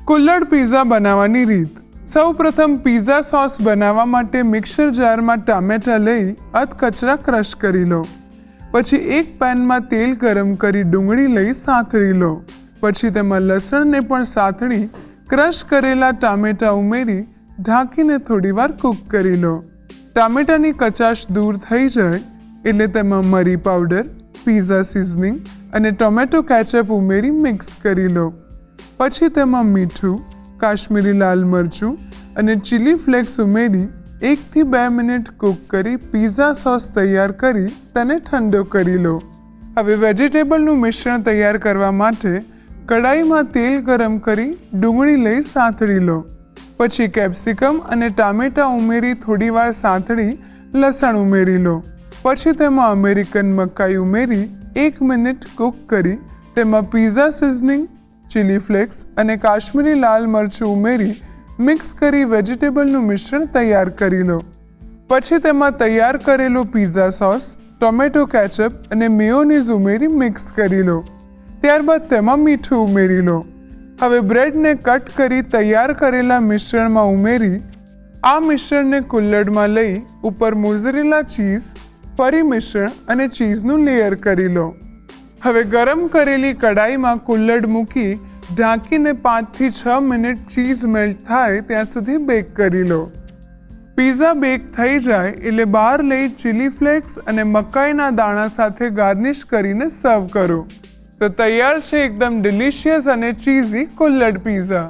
Kulhad pizza બનાવવાની રીત। સૌપ્રથમ પીઝા સોસ બનાવવા માટે મિક્સર જારમાં ટામેટાં લઈ અધકચરા ક્રશ કરી લો। પછી એક પેનમાં તેલ ગરમ કરી ડુંગળી લઈ સાંતળી લો। પછી તેમાં લસણને પણ સાંતળી ક્રશ કરેલા ટામેટાં ઉમેરી ઢાંકીને થોડીવાર કૂક કરી લો। ટામેટાની કચાશ દૂર થઈ જાય એટલે તેમાં મરી પાવડર, પીઝા સિઝનિંગ અને ટોમેટો કેચઅપ ઉમેરી મિક્સ કરી લો। પછી તેમાં મીઠું, કાશ્મીરી લાલ મરચું અને ચીલી ફ્લેક્સ ઉમેરી 1 થી 2 મિનિટ કૂક કરી પીઝા સોસ તૈયાર કરી તેને ઠંડો કરી લો। હવે વેજીટેબલનું મિશ્રણ તૈયાર કરવા માટે કડાઈમાં તેલ ગરમ કરી ડુંગળી લઈ સાંતળી લો। પછી કેપ્સિકમ અને ટામેટાં ઉમેરી થોડીવાર સાંતળી લસણ ઉમેરી લો। પછી તેમાં અમેરિકન મકાઈ ઉમેરી 1 મિનિટ કૂક કરી તેમાં પીઝા સિઝનિંગ, ચીલી ફ્લેક્સ અને કાશ્મીરી લાલ મરચું ઉમેરી મિક્સ કરી વેજીટેબલનું મિશ્રણ તૈયાર કરી લો। પછી તેમાં તૈયાર કરેલો પીઝા સોસ, ટોમેટો કેચઅપ અને મેયોનીઝ ઉમેરી મિક્સ કરી લો। ત્યારબાદ તેમાં મીઠું ઉમેરી લો। હવે બ્રેડને કટ કરી તૈયાર કરેલા મિશ્રણમાં ઉમેરી આ મિશ્રણને કુલ્લડમાં લઈ ઉપર મોઝરેલા ચીઝ, ફરી મિશ્રણ અને ચીઝનું લેયર કરી લો। હવે ગરમ કરેલી કડાઈમાં કુલ્લડ મૂકી ઢાંકીને 5 થી 6 મિનિટ ચીઝ મેલ્ટ થાય ત્યાં સુધી બેક કરી લો। પીઝા બેક થઈ જાય એટલે બહાર લઈ ચીલી ફ્લેક્સ અને મકાઈના દાણા સાથે ગાર્નિશ કરીને સર્વ કરો। તો તૈયાર છે એકદમ ડિલિશિયસ અને ચીઝી કુલ્લડ પીઝા।